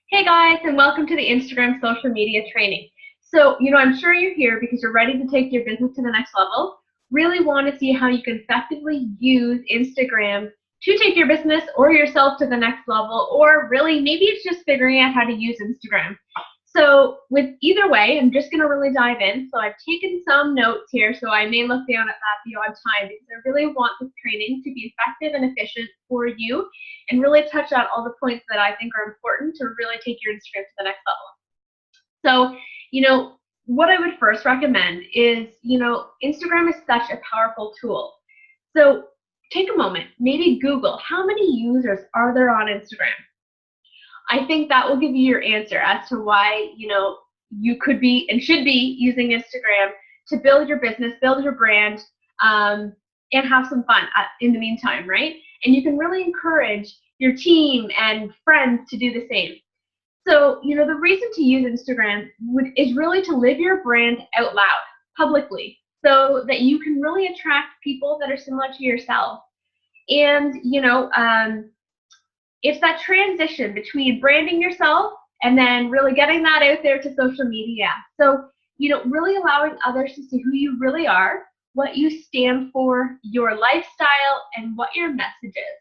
Hey guys, and welcome to the Instagram social media training. So, I'm sure you're here because you're ready to take your business to the next level. Really want to see how you can effectively use Instagram to take your business or yourself to the next level, or really maybe it's just figuring out how to use Instagram. So with either way, I'm just going to really dive in. So I've taken some notes here, so I may look down at that the odd time because I really want this training to be effective and efficient for you and really touch on all the points that I think are important to really take your Instagram to the next level. So, what I would first recommend is, Instagram is such a powerful tool. So take a moment, maybe Google how many users are there on Instagram. I think that will give you your answer as to why, you could be and should be using Instagram to build your business, build your brand, and have some fun in the meantime, right? And you can really encourage your team and friends to do the same. So, the reason to use Instagram is really to live your brand out loud, publicly, so that you can really attract people that are similar to yourself. And, it's that transition between branding yourself and then really getting that out there to social media. So, really allowing others to see who you really are, what you stand for, your lifestyle, and what your message is.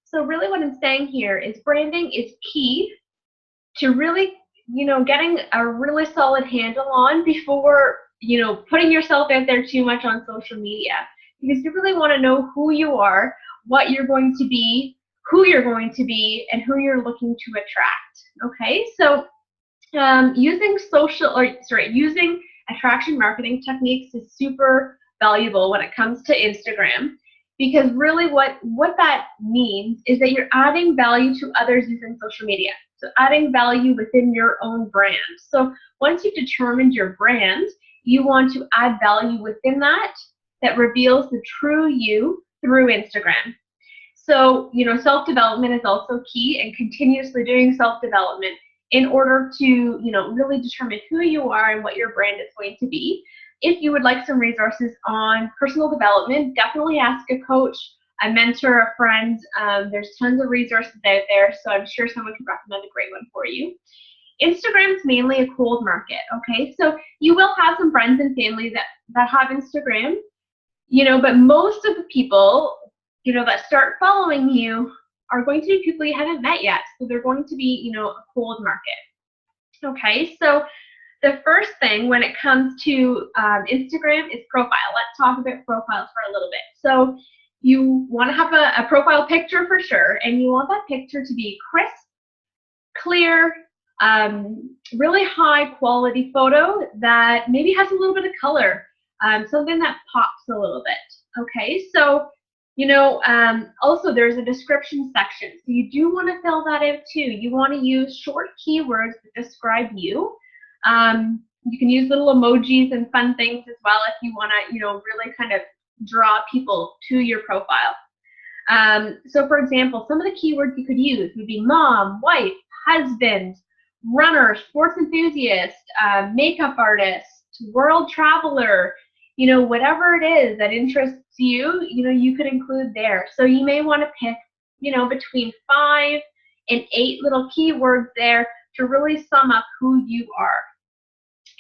So really what I'm saying here is branding is key to really, getting a really solid handle on before, putting yourself out there too much on social media. Because you really want to know who you are, what you're going to be, who you're going to be, and who you're looking to attract. Okay, so using attraction marketing techniques is super valuable when it comes to Instagram, because really what that means is that you're adding value to others using social media. So adding value within your own brand. So once you've determined your brand, you want to add value within that reveals the true you through Instagram. So, self-development is also key, and continuously doing self-development in order to, really determine who you are and what your brand is going to be. If you would like some resources on personal development, definitely ask a coach, a mentor, a friend. There's tons of resources out there, so I'm sure someone can recommend a great one for you. Instagram's mainly a cold market, okay? So you will have some friends and family that have Instagram, but most of the people, that start following you are going to be people you haven't met yet. So they're going to be, a cold market. Okay, so the first thing when it comes to Instagram is profile. Let's talk about profiles for a little bit. So you want to have a profile picture for sure, and you want that picture to be crisp, clear, really high quality photo that maybe has a little bit of color, something that pops a little bit. Okay, so also there's a description section. So you do want to fill that out too. You want to use short keywords that describe you. You can use little emojis and fun things as well if you want to, really kind of draw people to your profile. So for example, some of the keywords you could use would be mom, wife, husband, runner, sports enthusiast, makeup artist, world traveler, whatever it is that interests you, you could include there. So you may want to pick, between 5 and 8 little keywords there to really sum up who you are.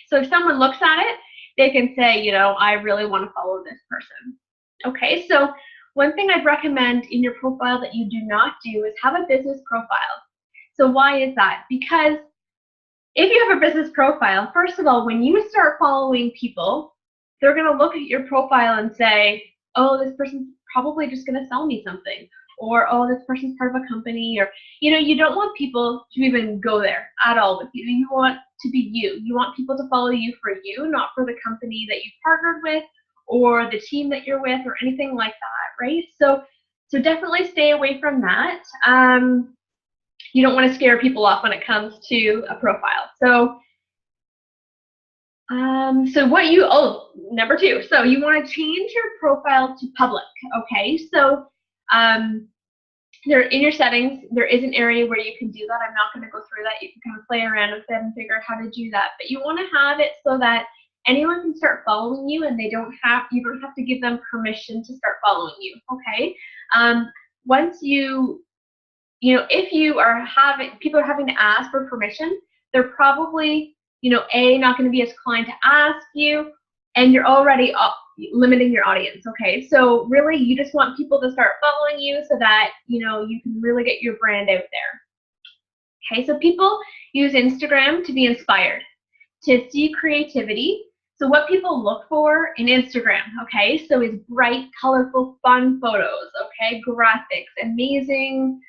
So if someone looks at it, they can say, I really want to follow this person. Okay, so one thing I'd recommend in your profile that you do not do is have a business profile. So why is that? Because if you have a business profile, first of all, when you start following people, they're going to look at your profile and say, oh, this person's probably just going to sell me something. Or, oh, this person's part of a company. Or, you don't want people to even go there at all with you. You want to be you. You want people to follow you for you, not for the company that you've partnered with or the team that you're with or anything like that, right? So definitely stay away from that. You don't want to scare people off when it comes to a profile. So number 2, so you want to change your profile to public, okay? So there in your settings, there is an area where you can do that. I'm not going to go through that. You can kind of play around with it and figure out how to do that. But you want to have it so that anyone can start following you, and you don't have to give them permission to start following you, okay? Once you if you are people are having to ask for permission, they're probably, not going to be as inclined to ask you, and you're already limiting your audience, okay? So really, you just want people to start following you so that, you can really get your brand out there. Okay, so people use Instagram to be inspired, to see creativity. So what people look for in Instagram, okay, so is bright, colorful, fun photos, okay, graphics, amazing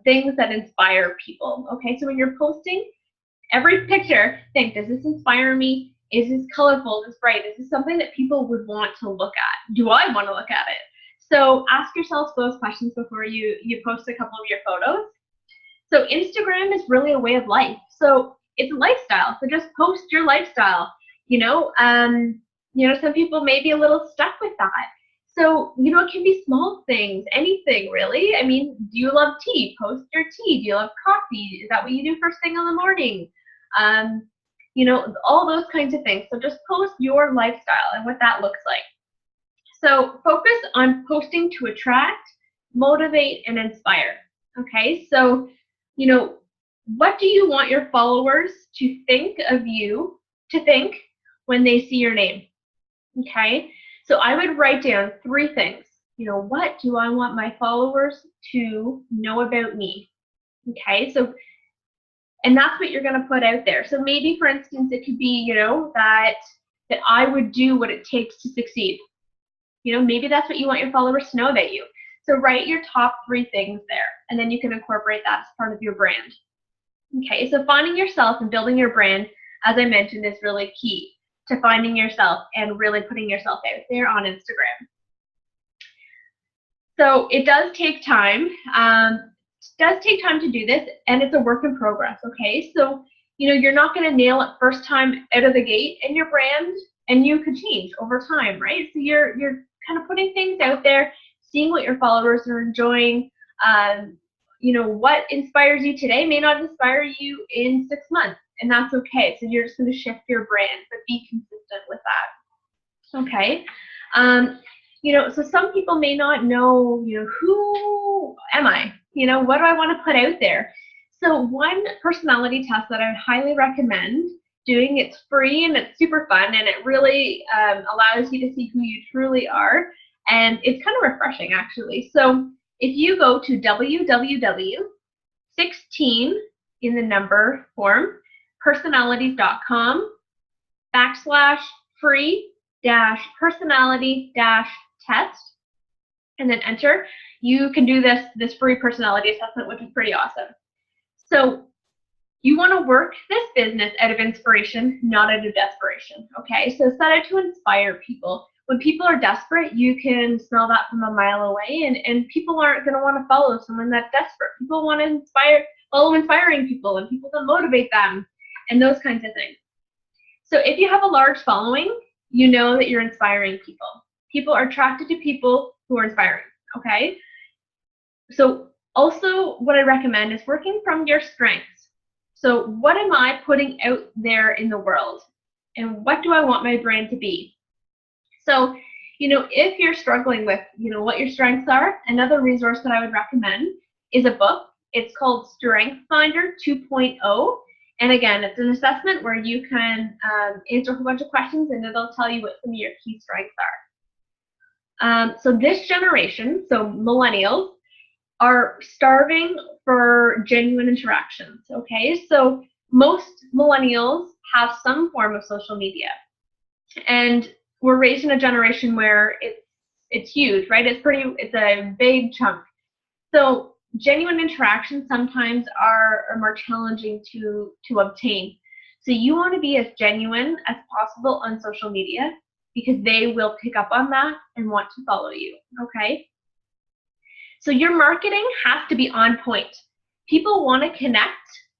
things that inspire people, okay? So when you're posting, every picture, think, does this inspire me? Is this colorful? Is this bright? Is this something that people would want to look at? Do I want to look at it? So ask yourself those questions before you post a couple of your photos. So Instagram is really a way of life. So it's a lifestyle. So just post your lifestyle. Some people may be a little stuck with that. So, it can be small things, anything really. I mean, do you love tea? Post your tea. Do you love coffee? Is that what you do first thing in the morning? All those kinds of things. So just post your lifestyle and what that looks like. So focus on posting to attract, motivate, and inspire. Okay, so, what do you want your followers to think of you, when they see your name? Okay, so I would write down 3 things. What do I want my followers to know about me? Okay, so, and that's what you're going to put out there. So maybe, for instance, it could be, that I would do what it takes to succeed. Maybe that's what you want your followers to know about you. So write your top 3 things there, and then you can incorporate that as part of your brand. Okay, so finding yourself and building your brand, as I mentioned, is really key to finding yourself and really putting yourself out there on Instagram. So it does take time. To do this, and it's a work in progress, okay? So, you're not going to nail it first time out of the gate in your brand, and you could change over time, right? So you're kind of putting things out there, seeing what your followers are enjoying. What inspires you today may not inspire you in 6 months, and that's okay. So you're just going to shift your brand, but be consistent with that. Okay. So some people may not know, who am I? What do I want to put out there? So one personality test that I would highly recommend doing, it's free and it's super fun, and it really allows you to see who you truly are, and it's kind of refreshing, actually. So if you go to www.16 in the number form personalities.com/free-personality-test, and then enter, you can do this free personality assessment, which is pretty awesome. So you want to work this business out of inspiration, not out of desperation, okay? So set out to inspire people. When people are desperate, you can smell that from a mile away, and people aren't going to want to follow someone that's desperate. People want to follow inspiring people and people to motivate them and those kinds of things. So if you have a large following, you know that you're inspiring people. People are attracted to people who are inspiring, okay? So also what I recommend is working from your strengths. So what am I putting out there in the world? And what do I want my brand to be? So, if you're struggling with, what your strengths are, another resource that I would recommend is a book. It's called Strength Finder 2.0. And again, it's an assessment where you can answer a whole bunch of questions, and it'll tell you what some of your key strengths are. So this generation, so millennials, are starving for genuine interactions, okay? So most millennials have some form of social media. And we're raised in a generation where it's huge, right? It's a big chunk. So genuine interactions sometimes are more challenging to obtain. So you want to be as genuine as possible on social media, because they will pick up on that and want to follow you, okay? So your marketing has to be on point. People want to connect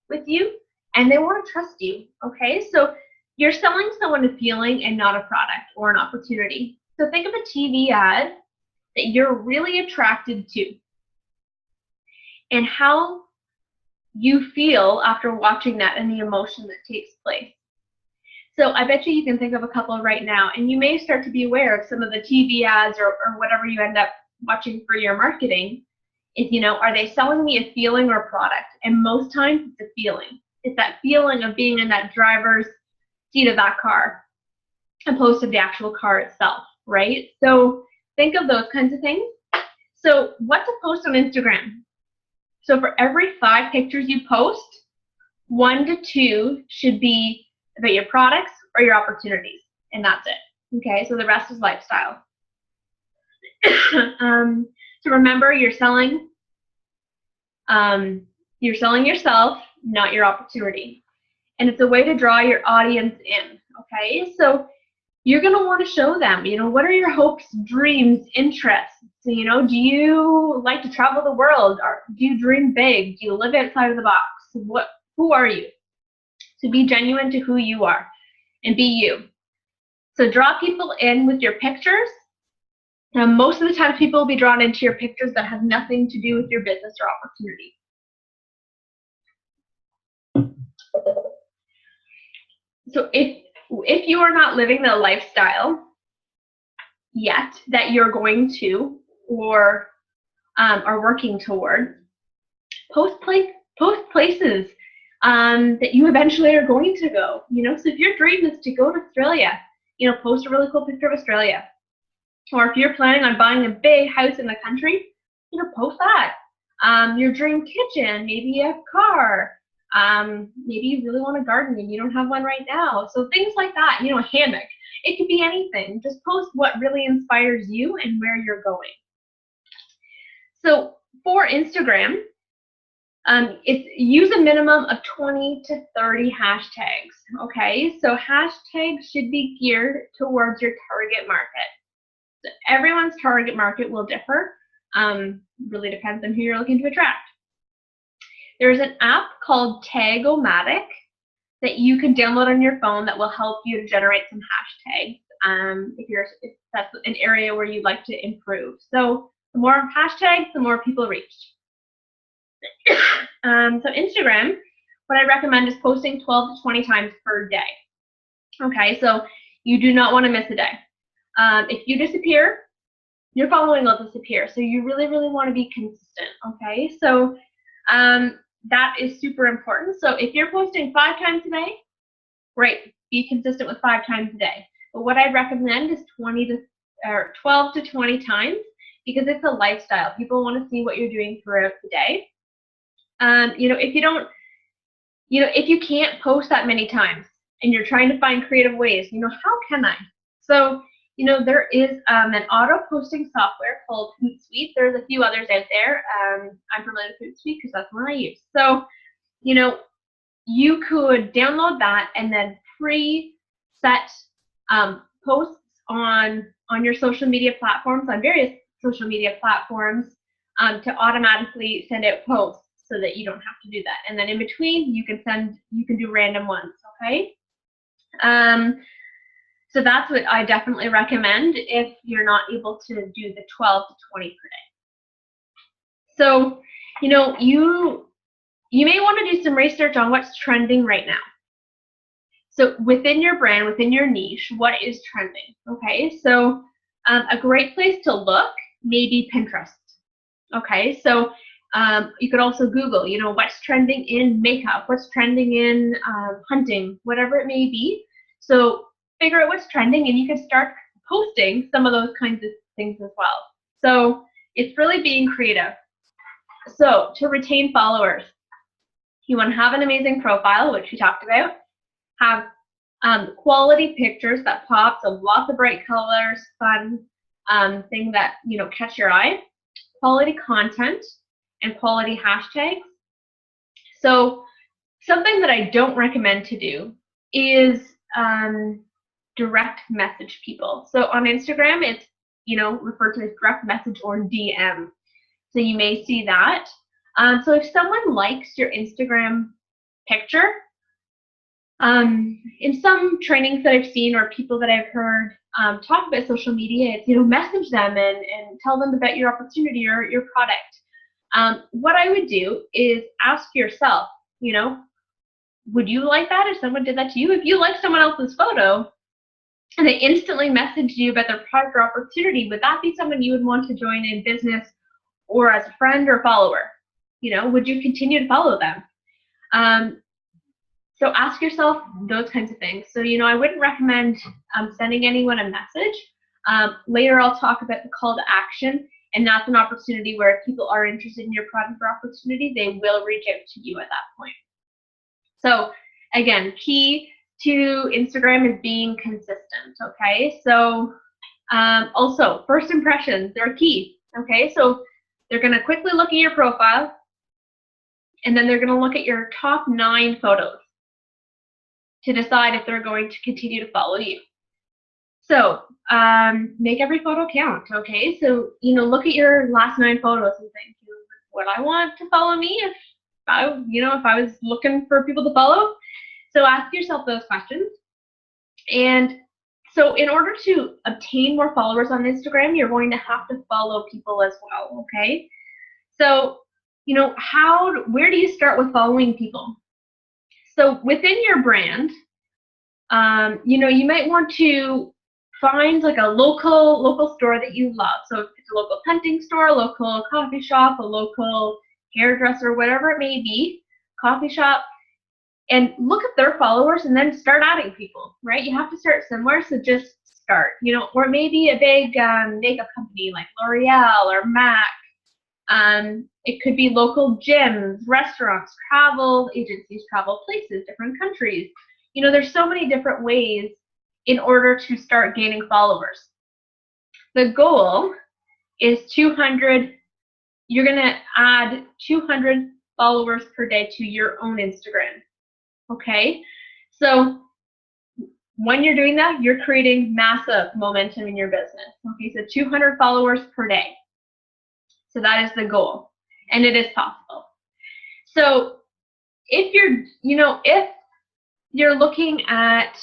with you, and they want to trust you, okay? So you're selling someone a feeling and not a product or an opportunity. So think of a TV ad that you're really attracted to and how you feel after watching that and the emotion that takes place. So I bet you can think of a couple right now, and you may start to be aware of some of the TV ads or whatever you end up watching for your marketing is, are they selling me a feeling or a product? And most times it's a feeling. It's that feeling of being in that driver's seat of that car, opposed to the actual car itself, right? So think of those kinds of things. So what to post on Instagram? So for every 5 pictures you post, 1 to 2 should be about your products or your opportunities, and that's it. Okay, so the rest is lifestyle. So remember, you're selling yourself, not your opportunity. And it's a way to draw your audience in, okay? So you're going to want to show them, what are your hopes, dreams, interests? So, do you like to travel the world? Or do you dream big? Do you live outside of the box? Who are you? So be genuine to who you are and be you. So draw people in with your pictures. Now, most of the time, people will be drawn into your pictures that have nothing to do with your business or opportunity. So if you are not living the lifestyle yet that you're going to or are working toward, post places that you eventually are going to go. So if your dream is to go to Australia, post a really cool picture of Australia. Or if you're planning on buying a big house in the country, post that. Your dream kitchen, maybe a car. Maybe you really want a garden and you don't have one right now. So things like that, a hammock. It could be anything. Just post what really inspires you and where you're going. So for Instagram, use a minimum of 20 to 30 hashtags. Okay, so hashtags should be geared towards your target market. So everyone's target market will differ. Really depends on who you're looking to attract. There's an app called Tag-O-Matic that you can download on your phone that will help you to generate some hashtags if that's an area where you'd like to improve. So the more hashtags, the more people reached. So Instagram, what I recommend is posting 12 to 20 times per day. Okay, so you do not want to miss a day. If you disappear, your following will disappear. So you really, really want to be consistent. Okay, so that is super important. So if you're posting 5 times a day, great. Be consistent with 5 times a day. But what I'd recommend is 12 to 20 times, because it's a lifestyle. People want to see what you're doing throughout the day. If you can't post that many times and you're trying to find creative ways, how can I? So, there is an auto posting software called Hootsuite. There's a few others out there. I'm familiar with Hootsuite because that's the one I use. So, you could download that and then pre-set posts on your social media platforms, on various social media platforms, to automatically send out posts so that you don't have to do that. And then in between, you can do random ones, okay? So that's what I definitely recommend if you're not able to do the 12 to 20 per day. So, you may want to do some research on what's trending right now. So within your brand, within your niche, what is trending? Okay, so a great place to look may be Pinterest. Okay, so you could also Google, what's trending in makeup, what's trending in hunting, whatever it may be. So figure out what's trending and you can start posting some of those kinds of things as well. So it's really being creative. So to retain followers, you want to have an amazing profile, which we talked about. Have quality pictures that pop, so lots of bright colors, fun thing that catch your eye. Quality content and quality hashtags. So something that I don't recommend to do is direct message people. So on Instagram, it's referred to as direct message or DM. So you may see that. So if someone likes your Instagram picture, in some trainings that I've seen or people that I've heard talk about social media, it's message them and tell them about your opportunity or your product. What I would do is ask yourself, would you like that if someone did that to you? If you like someone else's photo and they instantly messaged you about their product or opportunity, would that be someone you would want to join in business or as a friend or follower? You know, would you continue to follow them? So ask yourself those kinds of things. So, you know, I wouldn't recommend sending anyone a message. Later I'll talk about the call to action, and that's an opportunity where if people are interested in your product or opportunity, they will reach out to you at that point. So again, key to Instagram is being consistent, okay? So also, first impressions, they're key, okay? So they're gonna quickly look at your profile, and then they're gonna look at your top 9 photos to decide if they're going to continue to follow you. So make every photo count, okay? So, you know, look at your last 9 photos and think, would I want to follow me if I, you know, if I was looking for people to follow? So ask yourself those questions. And so in order to obtain more followers on Instagram, you're going to have to follow people as well, okay? So, you know, where do you start with following people? So within your brand, you know, you might want to find like a local store that you love. So if it's a local hunting store, a local coffee shop, a local hairdresser, whatever it may be, coffee shop, and look at their followers and then start adding people, right? You have to start somewhere, so just start, you know, or maybe a big makeup company like L'Oreal or MAC. It could be local gyms, restaurants, travel agencies, travel places, different countries. You know, there's so many different ways in order to start gaining followers. The goal is 200. You're going to add 200 followers per day to your own Instagram. Okay? So when you're doing that, you're creating massive momentum in your business. Okay, so 200 followers per day. So that is the goal, and it is possible. So if you're looking at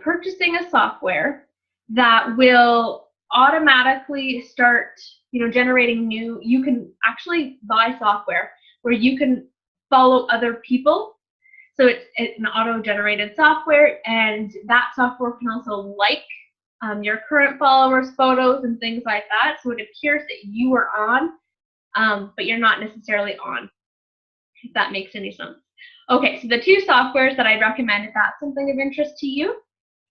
purchasing a software that will automatically start, you know, generating you can actually buy software where you can follow other people. So it's an auto-generated software, and that software can also like your current followers' photos and things like that. So it appears that you are on, but you're not necessarily on, if that makes any sense. Okay, so the 2 softwares that I'd recommend if that's something of interest to you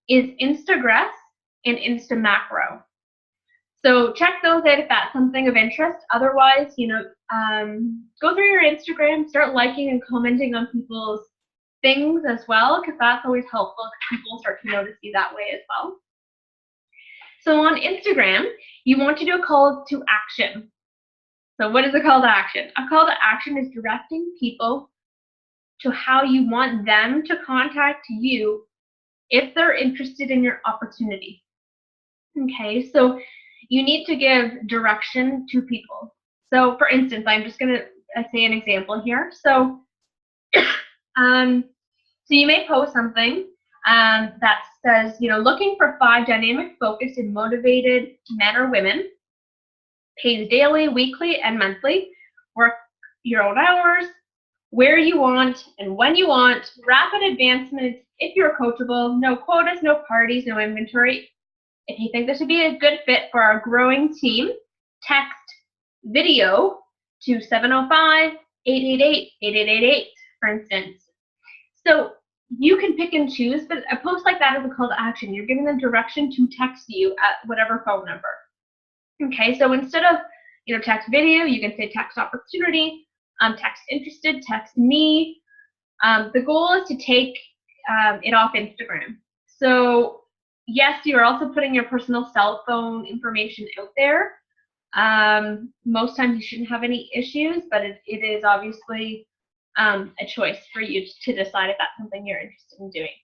is Instagress and Instamacro. So check those out if that's something of interest. Otherwise, you know, go through your Instagram, start liking and commenting on people's things as well, because that's always helpful because people start to notice you that way as well. So on Instagram, you want to do a call to action. So what is a call to action? A call to action is directing people to how you want them to contact you if they're interested in your opportunity. Okay, so you need to give direction to people. So for instance, I'm just going to say an example here. So, so you may post something that says, you know, looking for 5 dynamic, focused, and motivated men or women, pays daily, weekly, and monthly, work your own hours, where you want and when you want, rapid advancements if you're coachable, no quotas, no parties, no inventory. If you think this would be a good fit for our growing team, text video to 705-888-8888, for instance. So you can pick and choose, but a post like that is a call to action. You're giving them direction to text you at whatever phone number. Okay, so instead of, you know, text video, you can say text opportunity, text interested, text me. The goal is to take it off Instagram. So yes, you're also putting your personal cell phone information out there. Most times you shouldn't have any issues, but it is obviously a choice for you to decide if that's something you're interested in doing.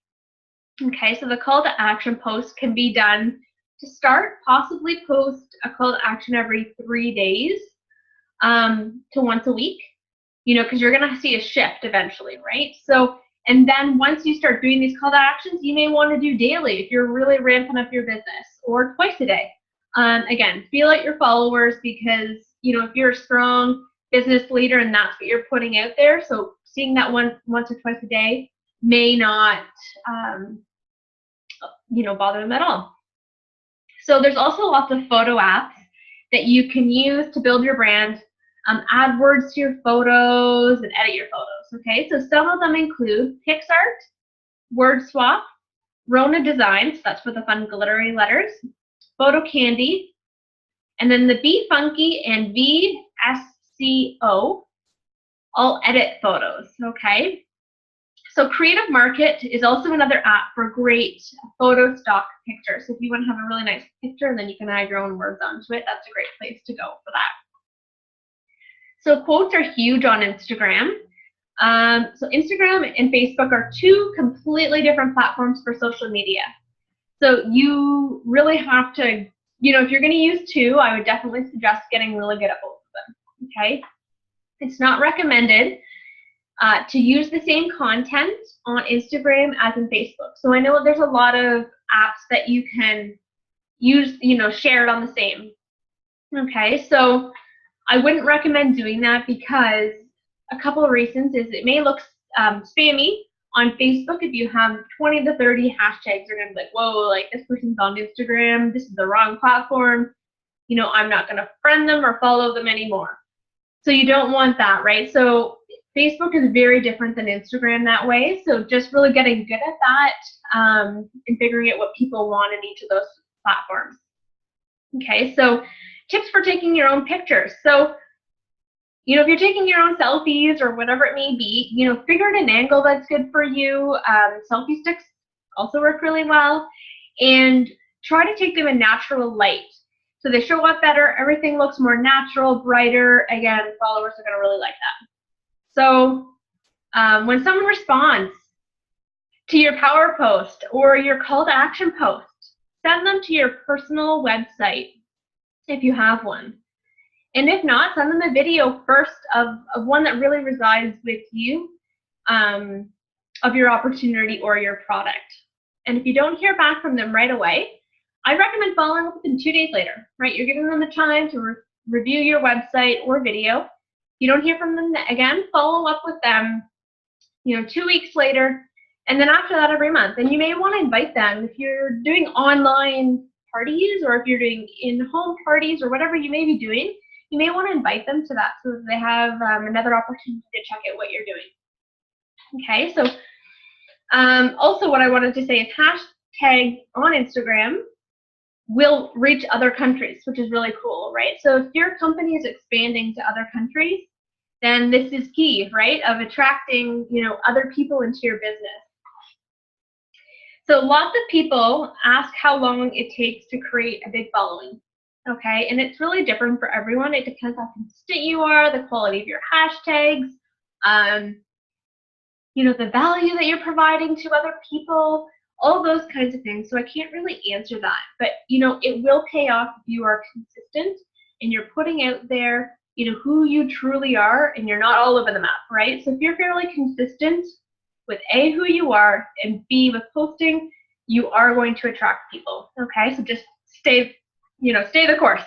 Okay, so the call to action post can be done to start, possibly post a call to action every 3 days to once a week, you know, because you're going to see a shift eventually, right? So, and then once you start doing these call to actions, you may want to do daily if you're really ramping up your business, or twice a day. Again, feel out your followers, because, you know, if you're a strong business leader and that's what you're putting out there, so seeing that once or twice a day may not, you know, bother them at all. So there's also lots of photo apps that you can use to build your brand, add words to your photos, and edit your photos. Okay, so some of them include PixArt, WordSwap, Rona Designs, that's for the fun glittery letters, Photo Candy, and then the Be Funky and VSCO all edit photos. Okay, so Creative Market is also another app for great photo stock pictures. So if you want to have a really nice picture and then you can add your own words onto it, that's a great place to go for that. So quotes are huge on Instagram. So Instagram and Facebook are two completely different platforms for social media. So you really have to, if you're going to use two, I would definitely suggest getting really good at both of them. Okay, it's not recommended to use the same content on Instagram as in Facebook. So I know there's a lot of apps that you can use, share it on the same. Okay, so I wouldn't recommend doing that because a couple of reasons is it may look spammy on Facebook. If you have 20 to 30 hashtags, you're going to be like, whoa, like this person's on Instagram, this is the wrong platform, I'm not going to friend them or follow them anymore. So you don't want that, right? So Facebook is very different than Instagram that way. So just really getting good at that and figuring out what people want in each of those platforms. Okay, so tips for taking your own pictures. So, if you're taking your own selfies or whatever it may be, figure out an angle that's good for you. Selfie sticks also work really well. And try to take them in natural light. So they show up better, everything looks more natural, brighter. Again, followers are going to really like that. So when someone responds to your power post or your call to action post, send them to your personal website if you have one. And if not, send them a video first of one that really resides with you, of your opportunity or your product. And if you don't hear back from them right away, I recommend following up with them 2 days later, right? You're giving them the time to review your website or video. If you don't hear from them again, follow up with them, 2 weeks later, and then after that every month. And you may want to invite them if you're doing online parties or if you're doing in-home parties or whatever you may be doing. You may want to invite them to that so that they have another opportunity to check out what you're doing. Okay, so also what I wanted to say is hashtag on Instagram will reach other countries, which is really cool, right? So if your company is expanding to other countries, then this is key, right, of attracting, other people into your business. So lots of people ask how long it takes to create a big following, okay? And it's really different for everyone. It depends how consistent you are, the quality of your hashtags, the value that you're providing to other people, all those kinds of things. So I can't really answer that, but it will pay off if you are consistent and you're putting out there, who you truly are, and you're not all over the map, right? So if you're fairly consistent with A, who you are, and B, with posting, you are going to attract people. Okay, so just stay the course.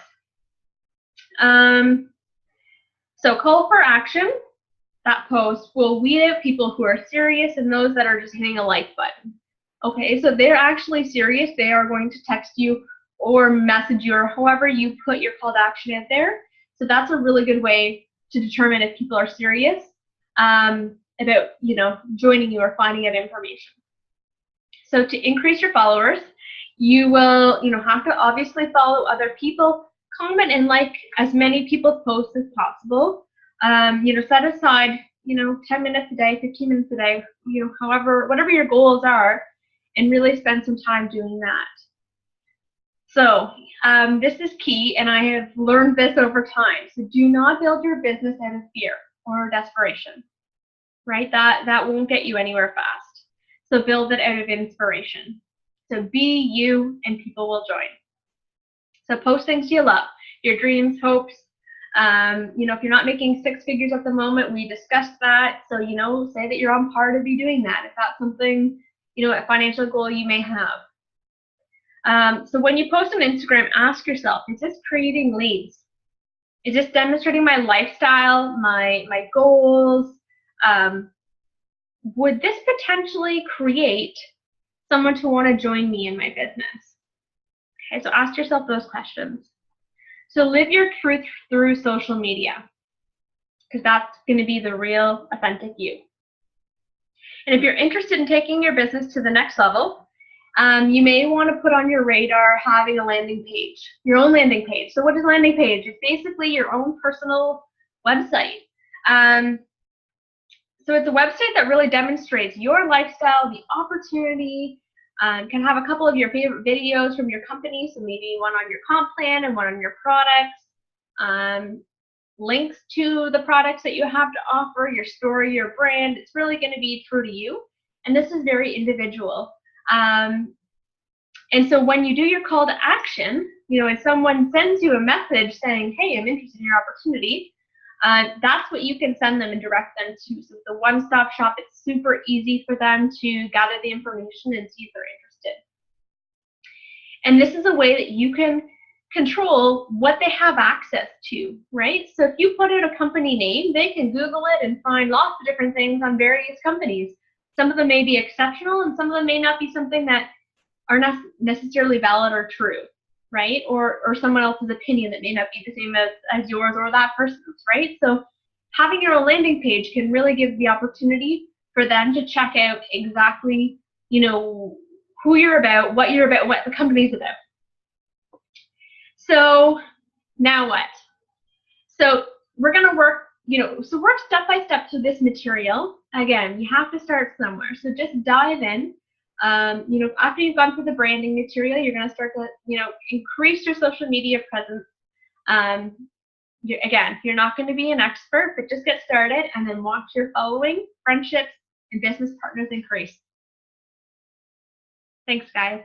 So call for action. That post will weed out people who are serious and those that are just hitting a like button. Okay, so they're actually serious. They are going to text you or message you or however you put your call to action out there. So that's a really good way to determine if people are serious about, joining you or finding out information. So to increase your followers, you will, have to obviously follow other people, comment and like as many people's posts as possible. Set aside, 10 minutes a day, 15 minutes a day, whatever your goals are, and really spend some time doing that. So this is key, and I have learned this over time. So do not build your business out of fear or desperation, right? That won't get you anywhere fast. So build it out of inspiration. So be you, and people will join. So post things you love, your dreams, hopes. If you're not making 6 figures at the moment, we discussed that. So, say that you're on par to be doing that. If that's something, a financial goal you may have. So when you post on Instagram, ask yourself, is this creating leads? Is this demonstrating my lifestyle, my goals? Would this potentially create someone to want to join me in my business? Okay, so ask yourself those questions. So live your truth through social media, because that's going to be the real, authentic you. And if you're interested in taking your business to the next level, you may want to put on your radar having a landing page, your own landing page. So what is a landing page? It's basically your own personal website. So it's a website that really demonstrates your lifestyle, the opportunity, can have a couple of your favorite videos from your company, so maybe one on your comp plan and one on your products, links to the products that you have to offer, your story, your brand. It's really going to be true to you, and this is very individual. And so when you do your call to action, you know, if someone sends you a message saying, hey, I'm interested in your opportunity, that's what you can send them and direct them to. So it's a one-stop shop. It's super easy for them to gather the information and see if they're interested. And this is a way that you can control what they have access to, right? So if you put in a company name, they can Google it and find lots of different things on various companies. Some of them may be exceptional, and some of them may not be something that are not necessarily valid or true, right? Or someone else's opinion that may not be the same as yours or that person's, right? So having your own landing page can really give the opportunity for them to check out exactly, you know, who you're about, what the company's about. So now what? So we're going to work, work step by step through this material. Again, you have to start somewhere. So just dive in. After you've gone through the branding material, you're going to start to, increase your social media presence. Again, you're not going to be an expert, but just get started and then watch your following, friendships, and business partners increase. Thanks, guys.